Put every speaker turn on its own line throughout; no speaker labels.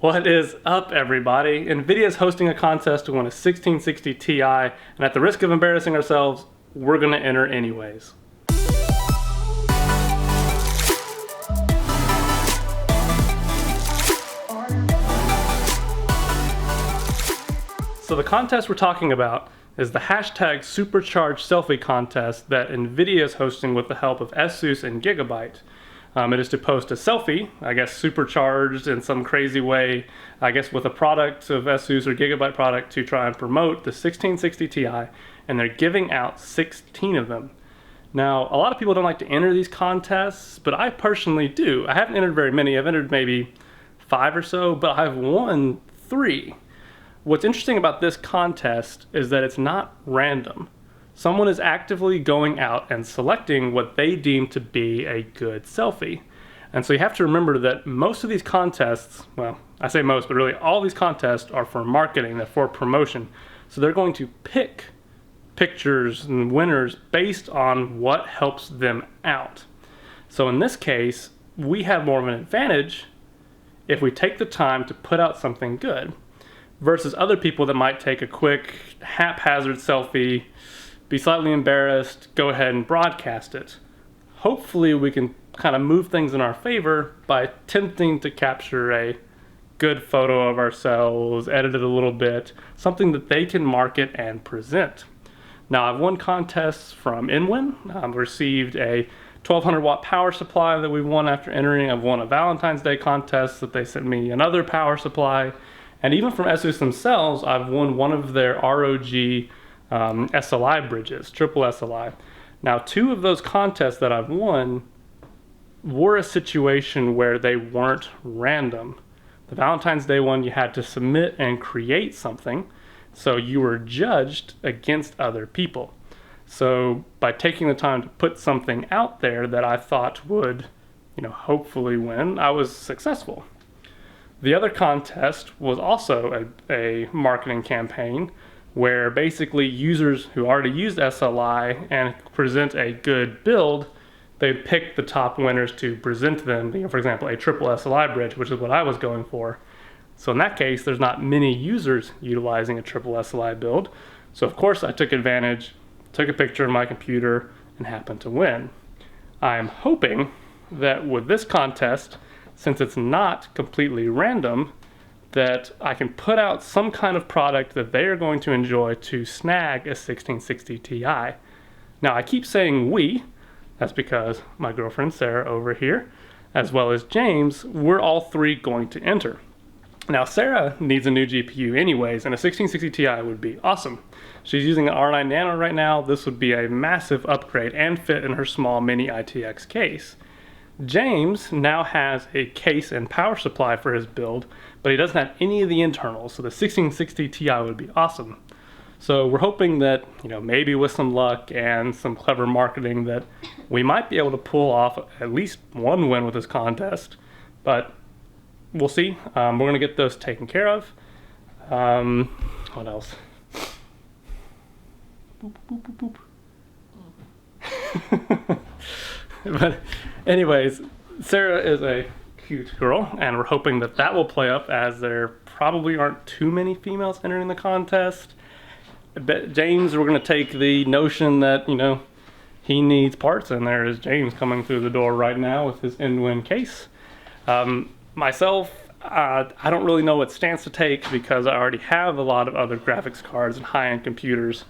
What is up, everybody? Nvidia is hosting a contest to win a 1660 Ti, and at the risk of embarrassing ourselves, we're gonna enter anyways. So the contest we're talking about is the hashtag Supercharged Selfie contest that Nvidia is hosting with the help of ASUS and Gigabyte. It is to post a selfie, I guess supercharged in some crazy way, I guess with a product of ASUS or Gigabyte product to try and promote the 1660 Ti, and they're giving out 16 of them. Now, a lot of people don't like to enter these contests, but I personally do. I haven't entered very many. I've entered maybe 5 or so, but I've won 3. What's interesting about this contest is that it's not random. Someone is actively going out and selecting what they deem to be a good selfie. And so you have to remember that most of these contests, well, I say most, but really all these contests are for marketing, they're for promotion. So they're going to pick pictures and winners based on what helps them out. So in this case, we have more of an advantage if we take the time to put out something good versus other people that might take a quick haphazard selfie, be slightly embarrassed, go ahead and broadcast it. Hopefully we can kind of move things in our favor by attempting to capture a good photo of ourselves, edit it a little bit, something that they can market and present. Now, I've won contests from NGEN. I've received a 1200 watt power supply that we won after entering. I've won a Valentine's Day contest that they sent me another power supply. And even from ASUS themselves, I've won one of their ROG SLI bridges, triple SLI. Now, 2 of those contests that I've won were a situation where they weren't random. The Valentine's Day one, you had to submit and create something, so you were judged against other people. So by taking the time to put something out there that I thought would, hopefully win, I was successful. The other contest was also a marketing campaign where basically users who already used SLI and present a good build, they pick the top winners to present them, for example, a triple SLI bridge, which is what I was going for. So in that case, there's not many users utilizing a triple SLI build. So of course I took advantage, took a picture of my computer, and happened to win. I'm hoping that with this contest, since it's not completely random, that I can put out some kind of product that they are going to enjoy to snag a 1660 Ti. Now, I keep saying we, that's because my girlfriend Sarah over here, as well as James, we're all 3 going to enter. Now, Sarah needs a new GPU anyways, and a 1660 Ti would be awesome. She's using an R9 Nano right now. This would be a massive upgrade and fit in her small mini ITX case. James now has a case and power supply for his build, but he doesn't have any of the internals, so the 1660 Ti would be awesome. So we're hoping that, maybe with some luck and some clever marketing that we might be able to pull off at least one win with this contest, but we'll see. We're going to get those taken care of. What else? Boop, boop, boop, boop. But anyways, Sarah is a cute girl, and we're hoping that that will play up, as there probably aren't too many females entering the contest. But James, we're going to take the notion that, he needs parts, and there is James coming through the door right now with his NGEN case. Myself, I don't really know what stance to take because I already have a lot of other graphics cards and high-end computers.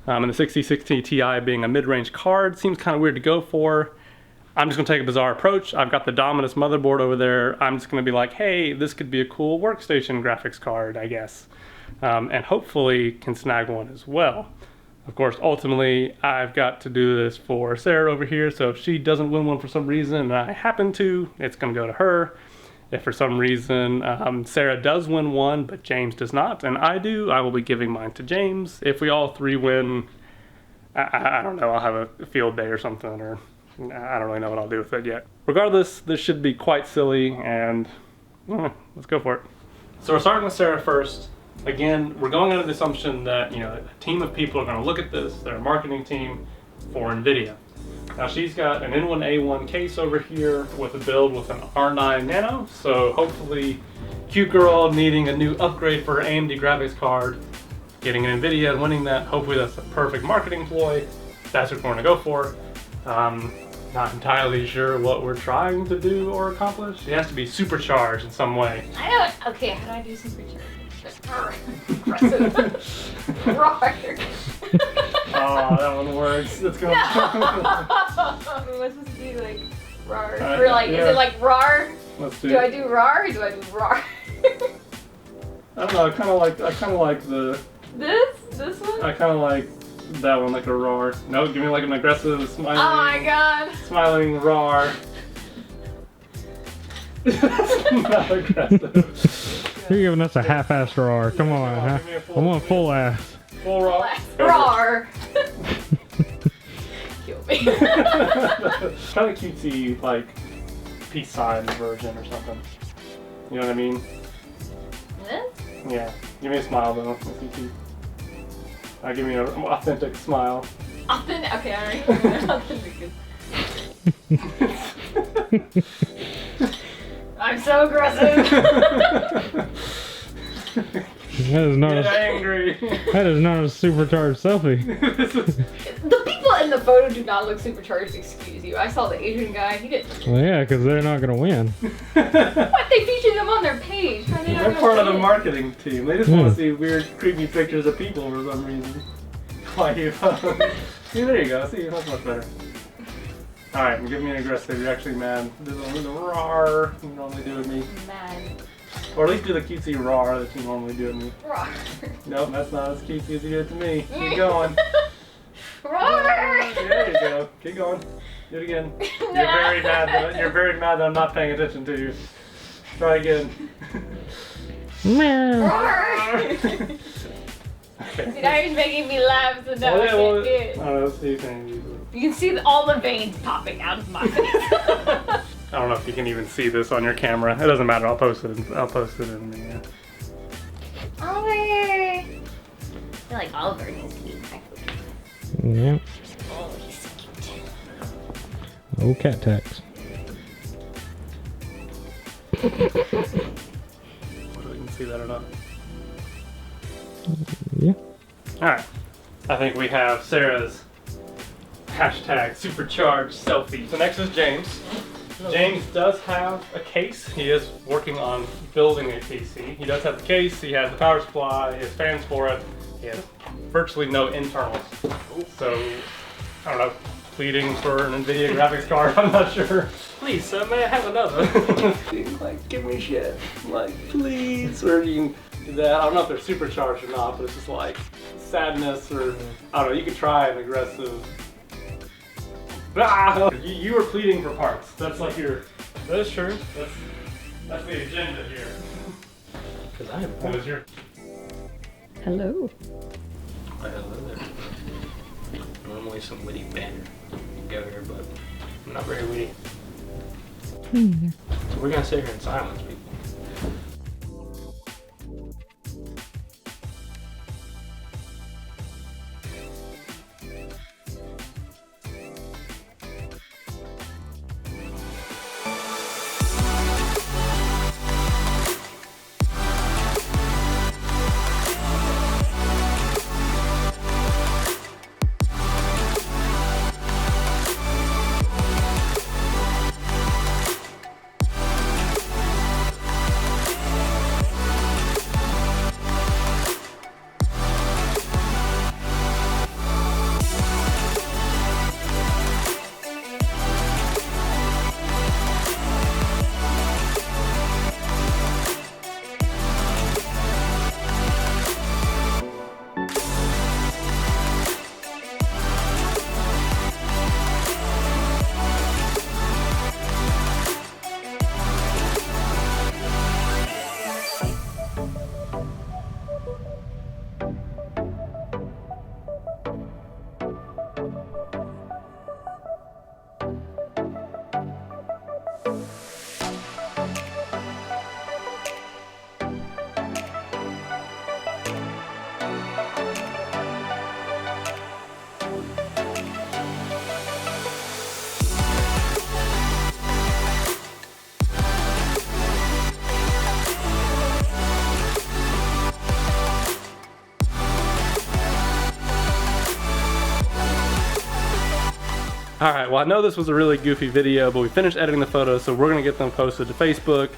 And the 6060 Ti being a mid-range card seems kind of weird to go for. I'm just going to take a bizarre approach. I've got the Dominus motherboard over there. I'm just going to be like, hey, this could be a cool workstation graphics card, I guess. And hopefully can snag one as well. Of course, ultimately, I've got to do this for Sarah over here, so if she doesn't win one for some reason and I happen to, it's going to go to her. If for some reason Sarah does win one, but James does not, and I do, I will be giving mine to James. If we all 3 win, I don't know, I'll have a field day or something, or I don't really know what I'll do with it yet. Regardless, this should be quite silly, and let's go for it. So we're starting with Sarah first. Again, we're going under the assumption that a team of people are going to look at this. They're a marketing team for Nvidia. Now she's got an N1A1 case over here with a build with an R9 Nano, so hopefully cute girl needing a new upgrade for her AMD graphics card, getting an Nvidia and winning that. Hopefully that's a perfect marketing ploy. That's what we're gonna go for. Not entirely sure what we're trying to do or accomplish. It has to be supercharged in some way.
I don't. Okay, how do I do supercharge? Aggressive. Roar.
Oh, that one works. Let's go.
What's supposed to be like roar? Or like,
yeah.
is it like roar?
Let's do.
Do I do roar or do I do roar?
I don't know. I kind of like the.
This one?
I kind of like that one, like a roar. No, give me like an aggressive smiling.
Oh my god.
Smiling roar. That's not aggressive.
You're giving us a half-assed roar. Come on, huh? I want full ass.
Full roar.
Roar. Kill me.
Kind of cutesy, like peace sign version or something. You know what I mean?
This?
Yeah. Give me a smile though. Give me an authentic smile.
Authentic. Okay, alright. Authentic. I'm so aggressive.
That is not
Get angry.
That is not a supercharged selfie.
The people in the photo do not look supercharged, excuse you. I saw the Asian guy, he didn't.
Well, yeah, because they're not gonna win.
What? They featured them on their page. How are they not
They're
gonna
part of
see
the
it?
marketing team. They just want to see weird, creepy pictures of people for some reason. Like, see, there you go. See, that's much better. Alright, give me an aggressive. You're actually mad. This is the roar you normally do with me.
Man.
Or at least do the cutesy roar that you normally do with me.
Roar.
Nope, that's not as cutesy as you do it to me. Keep going.
Roar.
There you go. Keep going. Do it again. You're very mad that I'm not paying attention to you. Try again.
Roar.
Okay.
See, now he's making me laugh, so now I can't do it.
I don't know, see if you
You can see all the veins popping out of my face.
I don't know if you can even see this on your camera. It doesn't matter. I'll post it. I'll post it in the.
Oliver. I feel like Oliver needs to be back.
Yep.
Oh, he's so cute.
Oh, cat tax.
Whether we can see that or not.
Yeah.
Alright. I think we have Sarah's hashtag supercharged selfie. So next is James. James does have a case. He is working on building a PC. He does have the case, he has the power supply, he has fans for it. He has virtually no internals. So, I don't know, pleading for an Nvidia graphics card, I'm not sure. Please, may I have another? Like, give me shit. Like, please. Or you can do that. I don't know if they're supercharged or not, but it's just like sadness or, I don't know, you could try an aggressive. Ah! You were pleading for parts. That's like your. That is true. That's the agenda here. Because I have. That was your.
Hello.
Hello there. Normally some witty banter go here, but I'm not very witty.
Me neither.
So we're gonna sit here in silence, people.
Alright, well I know this was a really goofy video, but we finished editing the photos, so we're going to get them posted to Facebook,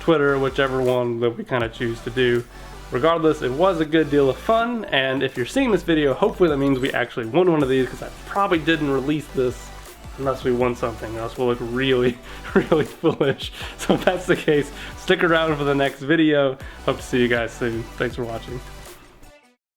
Twitter, whichever one that we kind of choose to do. Regardless, it was a good deal of fun, and if you're seeing this video, hopefully that means we actually won one of these, because I probably didn't release this unless we won something, or else we'll look really, really foolish. So if that's the case, stick around for the next video. Hope to see you guys soon. Thanks for watching.